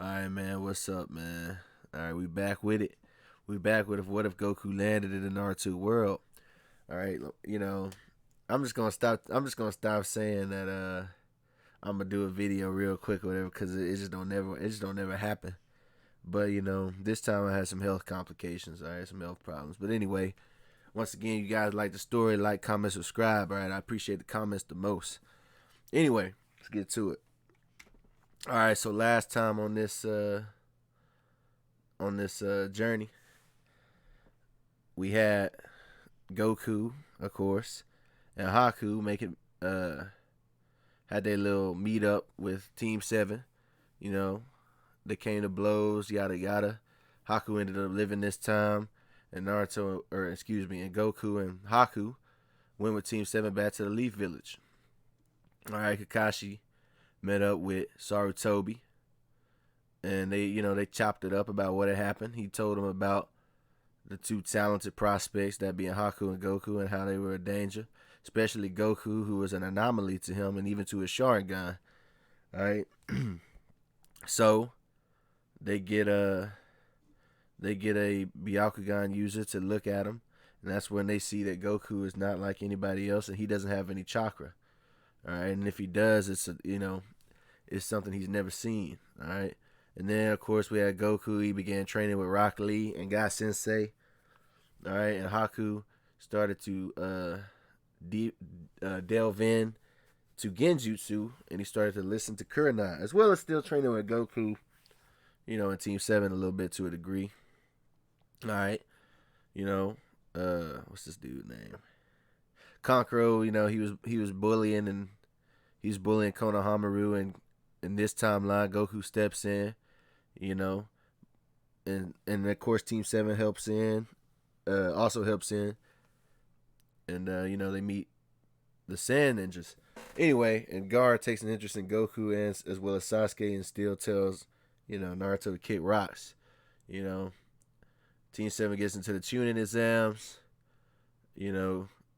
All right, man. What's up, man? All right, we back with it. We back with what if Goku landed in the Naruto world? All right, I'm just gonna stop. I'm just gonna stop saying that. I'm gonna do a video real quick or whatever because it just don't never. It just don't never happen. But this time I had some health complications. All right, some health problems. But anyway, once again, you guys like the story, like, comment, subscribe. All right, I appreciate the comments the most. Anyway, let's get to it. All right, so last time on this journey, we had Goku, of course, and Haku making had their little meet up with Team Seven. You know, they came to blows, yada yada. Haku ended up living this time, and and Goku and Haku went with Team Seven back to the Leaf Village. All right, Kakashi met up with Sarutobi, and they chopped it up about what had happened. He told them about the two talented prospects, that being Haku and Goku, and how they were a danger, especially Goku, who was an anomaly to him and even to his Sharingan. All right, so they get a Byakugan user to look at him, and that's when they see that Goku is not like anybody else, and he doesn't have any chakra. All right, and if he does, it's something he's never seen. All right, and then of course we had Goku. He began training with Rock Lee and Guy Sensei. All right, and Haku started to delve in to Genjutsu, and he started to listen to Kurenai, as well as still training with Goku. In Team Seven a little bit to a degree. All right, what's this dude's name? Kankuro. He was bullying, and he's bullying Konohamaru, and in this timeline, Goku steps in. You know, and of course Team Seven also helps in, and they meet the Sand Ninjas. Anyway, and Gaara takes an interest in Goku and as well as Sasuke, and still tells Naruto to kick rocks. You know, Team Seven gets into the tuning exams.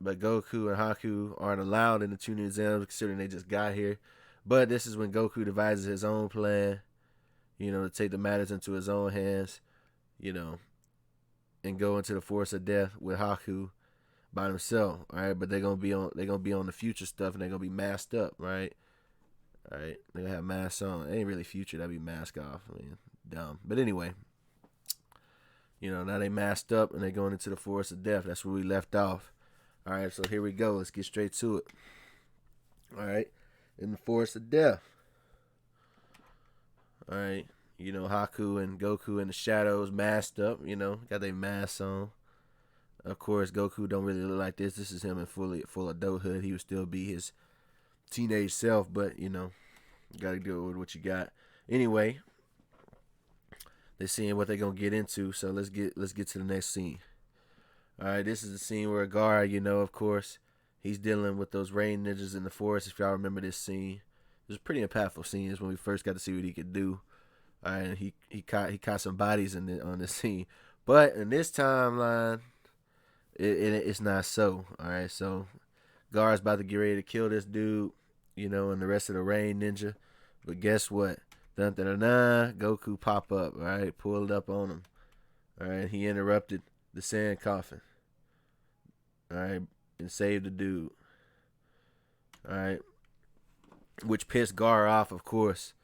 But Goku and Haku aren't allowed in the tuning exams considering they just got here. But this is when Goku devises his own plan. To take the matters into his own hands. And go into the force of death with Haku by himself. All right, but they're gonna be on the future stuff, and they're gonna be masked up, right? All right, they're gonna have masks on. It ain't really future. That'd be mask off. I mean, dumb. But anyway, now they masked up and they're going into the forest of death. That's where we left off. All right, so here we go. Let's get straight to it. All right, in the forest of death. All right, Haku and Goku in the shadows, masked up. Got their masks on. Of course, Goku don't really look like this. This is him in full adulthood. He would still be his teenage self, but you got to deal with what you got. Anyway, they're seeing what they're gonna get into. So let's get to the next scene. All right, this is the scene where Gaara, of course, he's dealing with those rain ninjas in the forest. If y'all remember this scene, it was a pretty impactful scene. It's when we first got to see what he could do. All right, and he caught some bodies on this scene, but in this timeline, it's not so. All right, so Gaara's about to get ready to kill this dude, and the rest of the rain ninja. But guess what? Dun dun dun dun. Goku pop up. All right, pulled up on him. All right, he interrupted the sand coffin. All right, and saved the dude. All right, which pissed Gaara off, of course.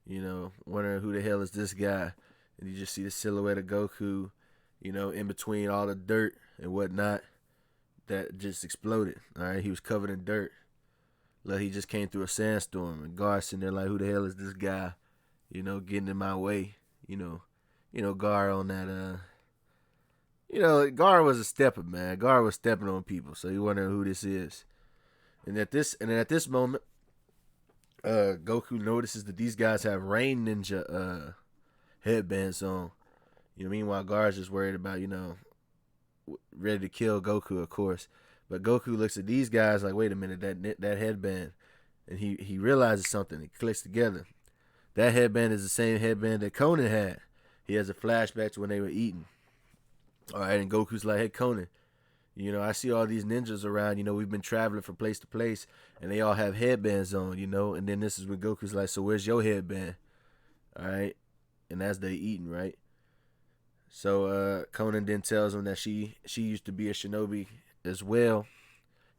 Wondering who the hell is this guy, and you just see the silhouette of Goku, in between all the dirt and whatnot that just exploded. All right, he was covered in dirt. Like he just came through a sandstorm, and Gaara sitting there like, who the hell is this guy? Getting in my way. Gaara on that. Gaara was a stepper, man. Gaara was stepping on people, so you wondering who this is. And at this moment, Goku notices that these guys have rain ninja headbands on. Meanwhile Gaara's just worried about, ready to kill Goku, of course. But Goku looks at these guys like, wait a minute, that headband, and he realizes something. It clicks together. That headband is the same headband that Conan had. He has a flashback to when they were eating. All right, and Goku's like, hey Conan, I see all these ninjas around. We've been traveling from place to place, and they all have headbands on. And then this is when Goku's like, so where's your headband? All right, and as they eating, right? So Conan then tells him that she used to be a shinobi as well,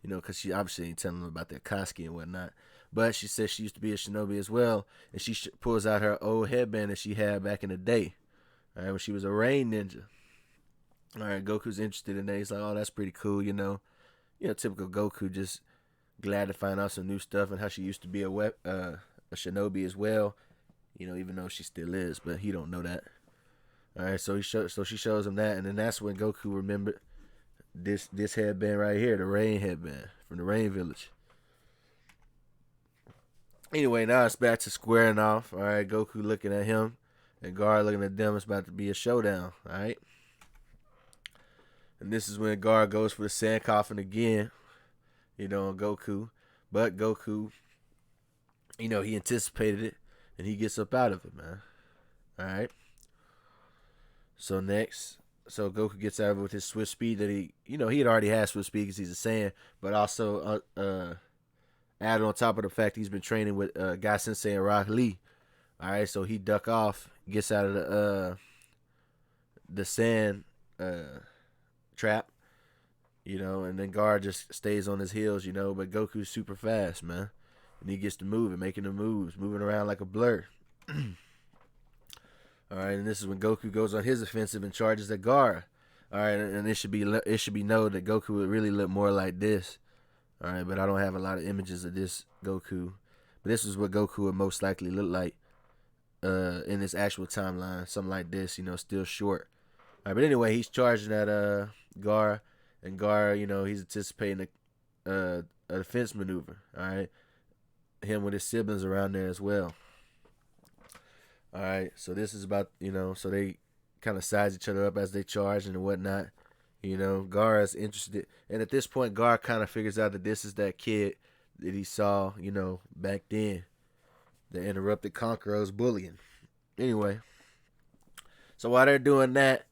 you know, because she obviously ain't telling him about that Koski and whatnot. But she says she used to be a shinobi as well, and she pulls out her old headband that she had back in the day, all right, when she was a rain ninja. All right, Goku's interested in that. He's like, oh, that's pretty cool, you know, typical Goku, just glad to find out some new stuff and how she used to be a shinobi as well, you know, even though she still is, but he don't know that. All right, so she shows him that, and then that's when Goku remembered this headband right here, the rain headband from the Rain Village. Anyway, now it's back to squaring off. All right, Goku looking at him, and Gaara looking at them. It's about to be a showdown. All right, and this is when Gaara goes for the sand coffin again. You know, on Goku, but Goku, you know, he anticipated it, and he gets up out of it, man. All right. So next, so Goku gets out of it with his swift speed that he had already had swift speed because he's a Saiyan, but also added on top of the fact he's been training with Guy Sensei and Rock Lee. All right, so he duck off, gets out of the sand trap, you know, and then Guard just stays on his heels, you know, but Goku's super fast, man, and he gets to moving, making the moves, moving around like a blur. All right, and this is when Goku goes on his offensive and charges at Gaara. All right, and it should be noted that Goku would really look more like this. All right, but I don't have a lot of images of this Goku. But this is what Goku would most likely look like in this actual timeline, something like this, you know, still short. All right, but anyway, he's charging at Gaara, and Gaara, you know, he's anticipating a defense maneuver. All right, him with his siblings around there as well. All right, so this is about, you know, so they kind of size each other up as they charge and whatnot. You know, Gaara's interested, and at this point, Gaara kind of figures out that this is that kid that he saw, you know, back then that interrupted Konqueror's bullying. Anyway, so while they're doing that,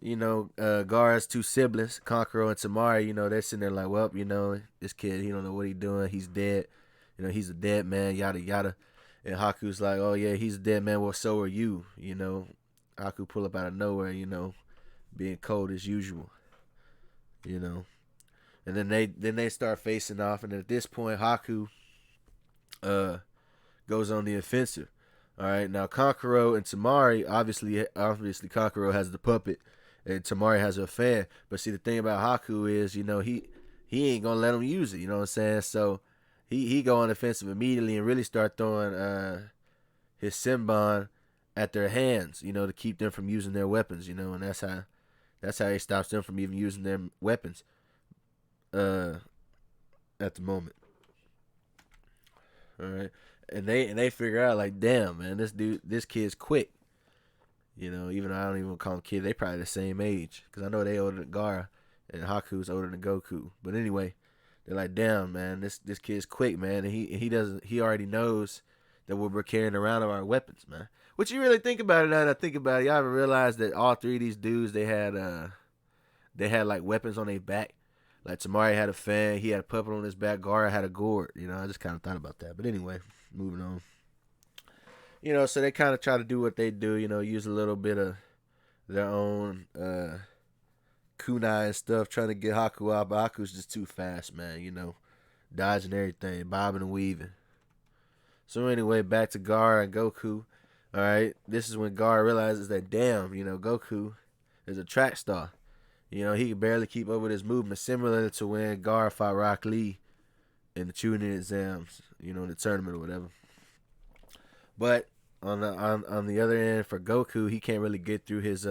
you know, Gaara's two siblings, Konqueror and Tamari, you know, they're sitting there like, well, you know, this kid, he don't know what he's doing. He's dead. You know, he's a dead man, yada, yada. And Haku's like, oh, yeah, he's a dead man. Well, so are you, you know. Haku pull up out of nowhere, you know, being cold as usual, you know. And then they start facing off. And at this point, Haku goes on the offensive. All right, now Kankuro and Tamari, obviously Kankuro has the puppet and Tamari has a fan. But see, the thing about Haku is, you know, he ain't gonna let him use it. You know what I'm saying? So he go on offensive immediately and really start throwing his Senbon at their hands, you know, to keep them from using their weapons, you know, and that's how he stops them from even using their weapons at the moment. All right, and they figure out like, damn, man, this kid's quick, you know, even though I don't even call him kid, they probably the same age because I know they older than Gaara and Haku's older than Goku, but anyway. They're like, damn, man, this kid's quick, man, and he already knows that we're carrying around our weapons, man. What you really think about it now that I think about it, y'all ever realize that all three of these dudes they had like weapons on their back? Like Tamari had a fan, he had a puppet on his back, Gaara had a gourd. You know, I just kind of thought about that. But anyway, moving on. You know, so they kind of try to do what they do. You know, use a little bit of their own kunai and stuff, trying to get Haku out, but Haku's just too fast, man, you know, dodging everything, bobbing and weaving. So anyway, back to Gaara and Goku. All right, this is when Gaara realizes that, damn, you know, Goku is a track star. You know, he can barely keep up with his movement, similar to when Gaara fought Rock Lee in the Chunin exams, you know, in the tournament or whatever. But on the other end, for Goku, he can't really get through his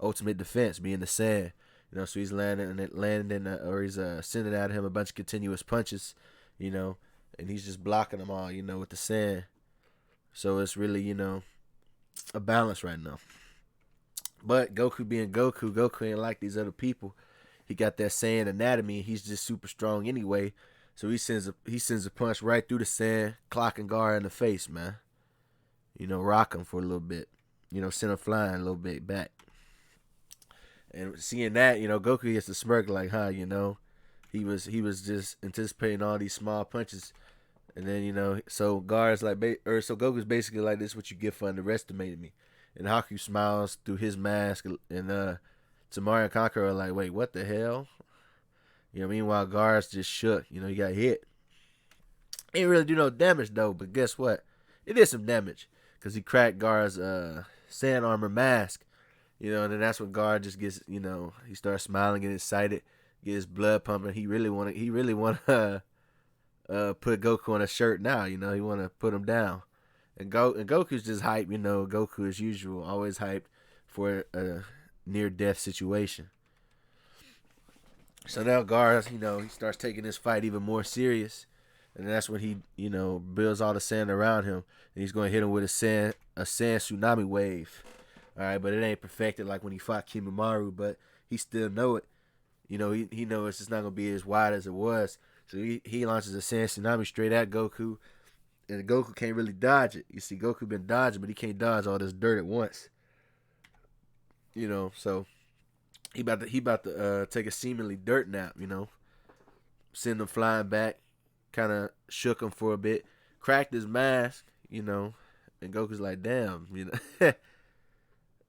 ultimate defense, being the sand. You know, so he's or he's sending at him a bunch of continuous punches, you know, and he's just blocking them all, you know, with the sand. So it's really, you know, a balance right now. But Goku being Goku, Goku ain't like these other people. He got that sand anatomy. He's just super strong anyway. So he sends a punch right through the sand, clocking Gaara in the face, man. You know, rock him for a little bit. You know, send him flying a little bit back. And seeing that, you know, Goku gets to smirk like, huh, you know, he was just anticipating all these small punches, and then, you know, so Gaara's like, so Goku's basically like, this is what you get for underestimating me. and Haku smiles through his mask, and Tamari and Kankuro are like, wait, what the hell? Meanwhile, Gaara's just shook. He got hit. Ain't really do no damage though, but guess what? It did some damage because he cracked Gaara's sand armor mask. And then that's when Gaara just gets, he starts smiling, get excited, get his blood pumping. He really want to put Goku on a shirt now. He want to put him down. And Goku's just hyped. Goku as usual, always hyped for a near death situation. So now Gaara, he starts taking this fight even more serious. And that's when he, builds all the sand around him. And he's going to hit him with a sand tsunami wave. All right, but it ain't perfected like when he fought Kimimaro, but he still know it. He knows it's just not going to be as wide as it was. So he launches a sand tsunami straight at Goku. And Goku can't really dodge it. You see, Goku been dodging, but he can't dodge all this dirt at once. So he about to take a seemingly dirt nap, Send him flying back. Kind of shook him for a bit. Cracked his mask, and Goku's like, damn,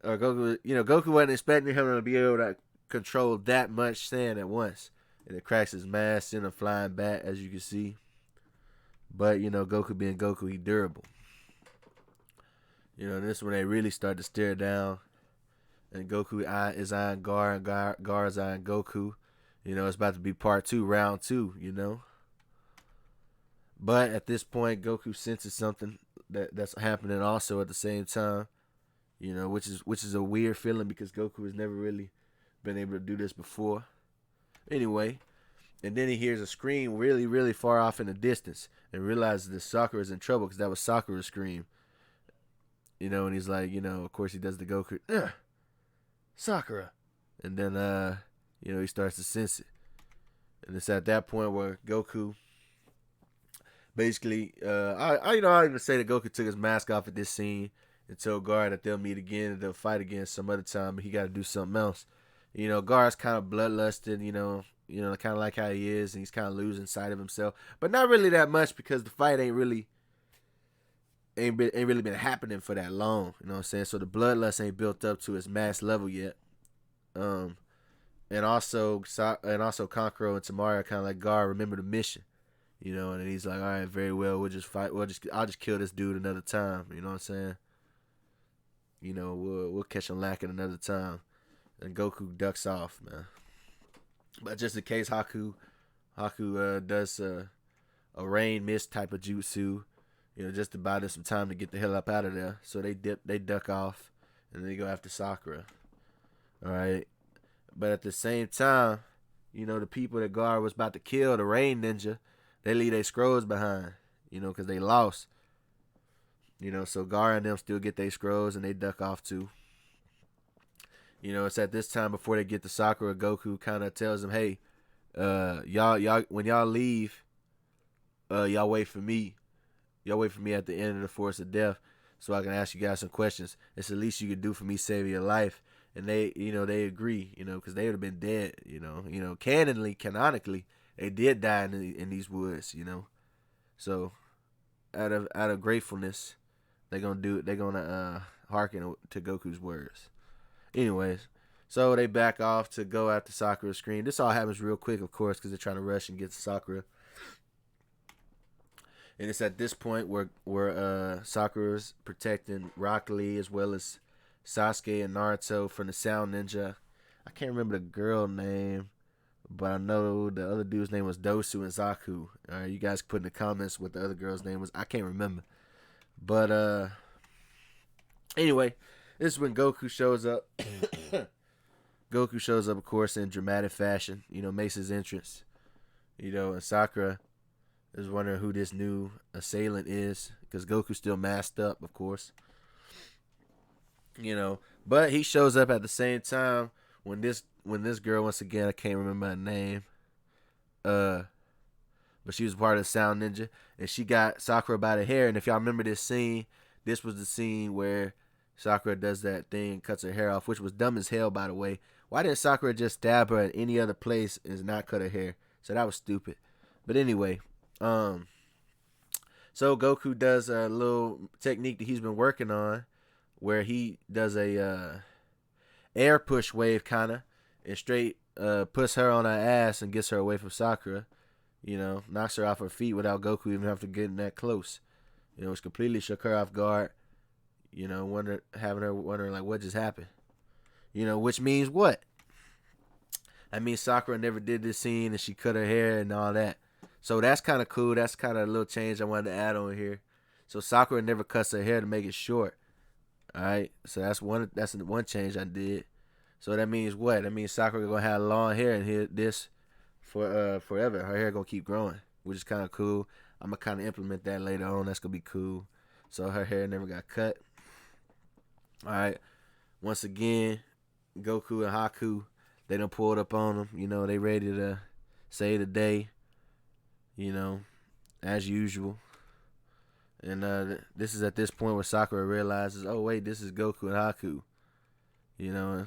or Goku wasn't expecting him to be able to control that much sand at once. And it cracks his mask, send him flying back, as you can see. But, Goku being Goku, he durable. This is when they really start to stare down. And Goku is eyeing Gaara, and Gaara's eyeing Goku. It's about to be part 2, round 2, But at this point, Goku senses something that's happening also at the same time. Which is a weird feeling because Goku has never really been able to do this before. Anyway, and then he hears a scream really, really far off in the distance and realizes that Sakura is in trouble because that was Sakura's scream. And he's like, of course he does the Goku, Sakura. And then, he starts to sense it. And it's at that point where Goku basically, I even say that Goku took his mask off at this scene and told Gaara that they'll meet again and they'll fight again some other time, but he got to do something else. Gaara's kind of bloodlusted, kind of like how he is, and he's kind of losing sight of himself, but not really that much because the fight ain't really been happening for that long. You know what I'm saying? So the bloodlust ain't built up to its max level yet. And also Kankuro and Tamari are kind of like, Gaara, remember the mission. And he's like, all right, very well, we'll just fight. I'll just kill this dude another time. You know what I'm saying? We'll catch him lacking another time. And Goku ducks off, man. But just in case Haku does a rain mist type of jutsu, just to buy them some time to get the hell up out of there. So they duck off, and they go after Sakura. All right. But at the same time, the people that Gaara was about to kill, the Rain Ninja, they leave their scrolls behind, because they lost. So Gaara and them still get their scrolls and they duck off too. It's at this time before they get to Sakura, Goku kind of tells them, hey, y'all, when y'all leave, y'all wait for me. Y'all wait for me at the end of the Forest of Death so I can ask you guys some questions. It's the least you can do for me, saving your life. And they agree, because they would have been dead, canonically, they did die in these woods, So out of gratefulness, they're gonna hearken to Goku's words. Anyways, so they back off to go after Sakura's screen. This all happens real quick, of course, because they're trying to rush and get to Sakura. And it's at this point where Sakura's protecting Rock Lee as well as Sasuke and Naruto from the Sound Ninja. I can't remember the girl name, but I know the other dude's name was Dosu and Zaku. All right, you guys put in the comments what the other girl's name was. I can't remember. But anyway, this is when Goku shows up. Goku shows up, of course, in dramatic fashion. Makes his entrance. And Sakura is wondering who this new assailant is because Goku's still masked up, of course. But he shows up at the same time when this girl, once again, I can't remember her name, but she was part of the Sound Ninja, and she got Sakura by the hair. And if y'all remember this scene, this was the scene where Sakura does that thing, cuts her hair off, which was dumb as hell, by the way. Why didn't Sakura just stab her at any other place and not cut her hair? So that was stupid. But anyway, so Goku does a little technique that he's been working on, where he does a air push wave kind of and straight puts her on her ass and gets her away from Sakura. You know, knocks her off her feet without Goku even having to get that close. You know, it's completely shook her off guard. You know, having her wondering like what just happened. You know, which means what? I mean, Sakura never did this scene and she cut her hair and all that. So that's kind of cool. That's kind of a little change I wanted to add on here. So Sakura never cuts her hair to make it short. All right. So that's one change I did. So that means what? That means Sakura gonna have long hair and here this for forever. Her hair gonna keep growing, which is kind of cool. I'm gonna kind of implement that later on. That's gonna be cool. So her hair never got cut. All right. Once again, Goku and Haku, they done pulled up on them. You know, they ready to save the day. You know, as usual. And this is at this point where Sakura realizes, oh wait, this is Goku and Haku. You know,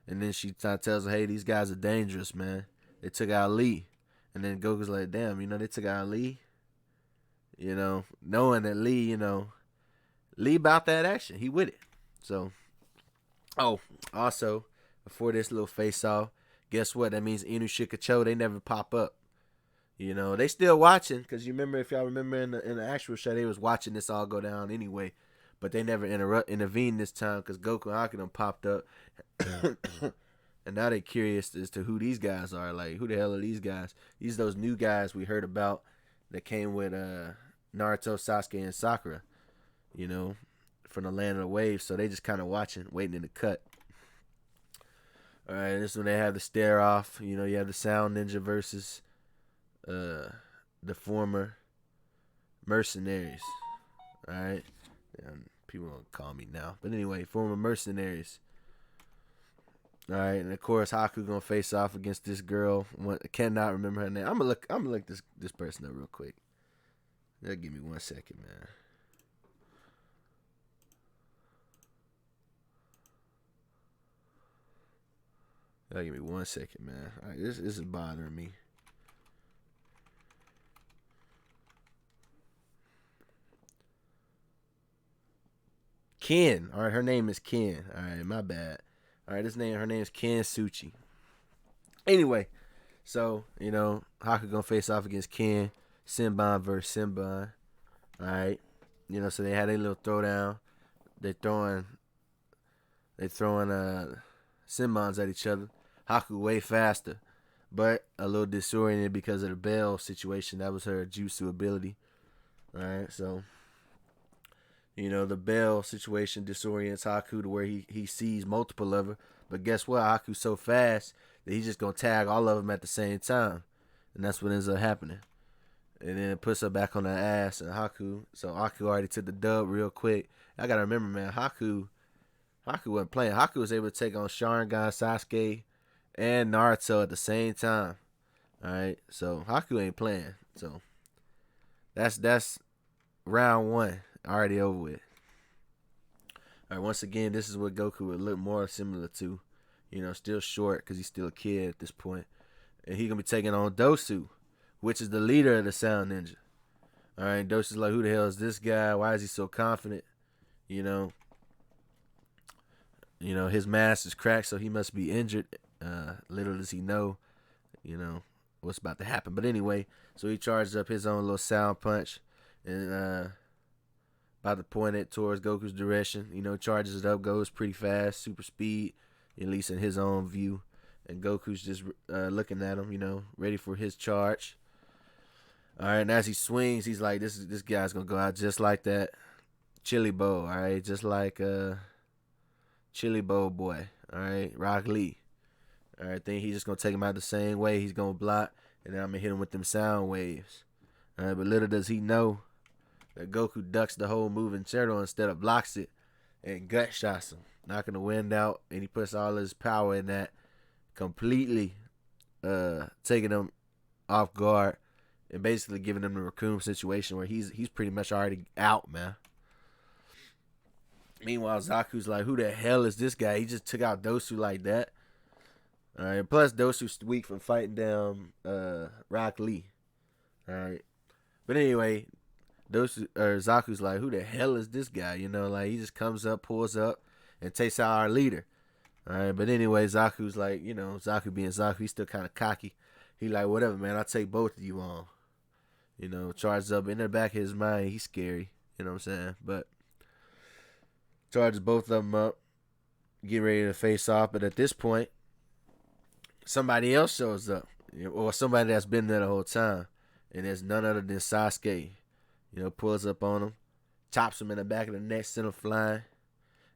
and then she tells her, hey, these guys are dangerous, man. They took out Lee. And then Goku's like, damn, you know, they took out Lee. You know, knowing that Lee, you know, Lee about that action. He with it. So, oh, also, before this little face-off, guess what? That means Inu Shikacho, they never pop up. You know, they still watching, because you remember, if y'all remember in the actual show, they was watching this all go down anyway. But they never intervened this time, because Goku and Haku done popped up. And now they curious as to who these guys are. Like, who the hell are these guys? These are those new guys we heard about that came with Naruto, Sasuke, and Sakura. You know, from the land of the waves. So they just kind of watching, waiting in the cut. All right, this is when they have the stare off. You know, you have the Sound Ninja versus the former mercenaries. All right, people don't call me now, but anyway, former mercenaries. All right, and of course Haku gonna face off against this girl. I cannot remember her name. I'm gonna look this person up real quick. Give me 1 second, man. Give me 1 second, man. All right, this is bothering me. Ken. All right, her name is Ken. All right, my bad. All right, her name is Ken Suchi. Anyway, so, you know, Haku gonna face off against Ken. Senbon versus Senbon. All right. You know, so they had a little throwdown. They're throwing Senbons at each other. Haku way faster, but a little disoriented because of the bell situation. That was her jutsu ability. All right, so you know, the bell situation disorients Haku to where he sees multiple of her. But guess what? Haku's so fast that he's just going to tag all of them at the same time. And that's what ends up happening. And then it puts her back on her ass. And Haku already took the dub real quick. I got to remember, man, Haku wasn't playing. Haku was able to take on Sharingan, Sasuke, and Naruto at the same time. All right? So Haku ain't playing. So that's round one. Already over with. All right, once again, this is what Goku would look more similar to. You know, still short because he's still a kid at this point. And he's going to be taking on Dosu, which is the leader of the Sound Ninja. All right, Dosu's like, who the hell is this guy? Why is he so confident? You know, his mask is cracked, so he must be injured. Little does he know, you know, what's about to happen. But anyway, so he charges up his own little sound punch and about to point it towards Goku's direction. You know, charges it up, goes pretty fast, super speed, at least in his own view. And Goku's just looking at him, you know, ready for his charge. All right, and as he swings, he's like, this guy's going to go out just like that. Chili Bow, all right, just like Chili Bow boy, all right, Rock Lee. All right, then he's just going to take him out the same way. He's going to block, and then I'm going to hit him with them sound waves. All right, but little does he know that Goku ducks the whole moving turtle instead of blocks it and gut shots him, knocking the wind out, and he puts all his power in that, completely taking him off guard and basically giving him the Raccoon situation where he's pretty much already out, man. Meanwhile, Zaku's like, who the hell is this guy? He just took out Dosu like that. All right, plus Dosu's weak from fighting down Rock Lee. All right, but anyway, Zaku's like, who the hell is this guy? You know, like he just comes up, pulls up, and takes out our leader. All right, but anyway, Zaku's like, you know, Zaku being Zaku, he's still kind of cocky. He like, whatever, man, I'll take both of you on. You know, charges up in the back of his mind, he's scary. You know what I'm saying? But charges both of them up, getting ready to face off. But at this point, somebody else shows up, or somebody that's been there the whole time, and it's none other than Sasuke. You know, pulls up on him, chops him in the back of the neck, sent him flying,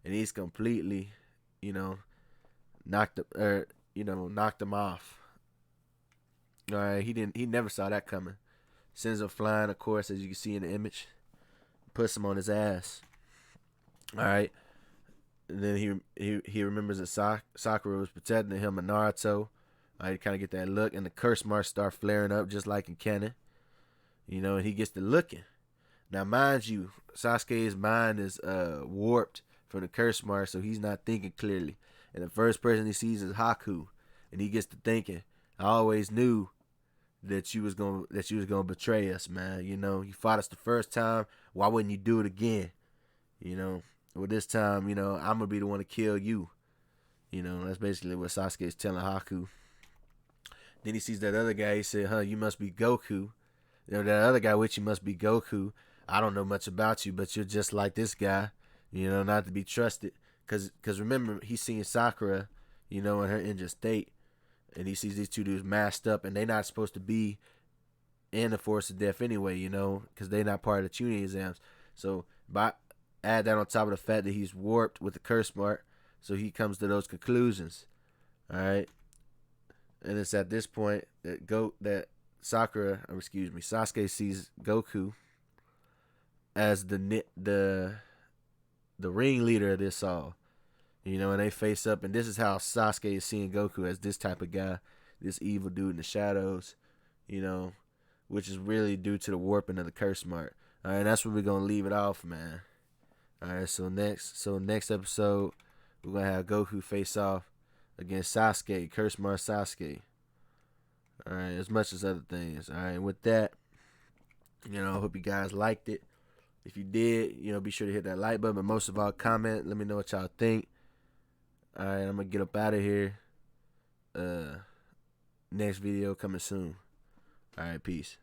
and he's completely, you know, knocked him off. All right, he never saw that coming. Sends him flying, of course, as you can see in the image. Puts him on his ass. All right, and then he remembers that Sakura was protecting him and Naruto. All right, kind of get that look, and the curse marks start flaring up just like in canon. You know, and he gets to looking. Now, mind you, Sasuke's mind is warped from the curse mark, so he's not thinking clearly. And the first person he sees is Haku, and he gets to thinking, I always knew that you was gonna betray us, man. You know, you fought us the first time. Why wouldn't you do it again? You know, well this time, you know, I'm gonna be the one to kill you. You know, that's basically what Sasuke is telling Haku. Then he sees that other guy. He said, you must be Goku. You know, that other guy with you must be Goku. I don't know much about you, but you're just like this guy. You know, not to be trusted. Cause remember, he's seeing Sakura, you know, in her injured state. And he sees these two dudes masked up, and they're not supposed to be in the force of death anyway, you know, because they're not part of the tuning exams. So, add that on top of the fact that he's warped with the curse mark, so he comes to those conclusions. All right, and it's at this point that Sasuke sees Goku as the ringleader of this all. You know, and they face up, and this is how Sasuke is seeing Goku, as this type of guy, this evil dude in the shadows, you know, which is really due to the warping of the curse mark. All right, that's where we're gonna leave it off, man. All right, so next episode, we're gonna have Goku face off against Sasuke, curse mark Sasuke. All right, as much as other things. All right, with that, you know, I hope you guys liked it. If you did, you know, be sure to hit that like button, but most of all, comment. Let me know what y'all think. All right, I'm gonna get up out of here. Next video coming soon. All right, peace.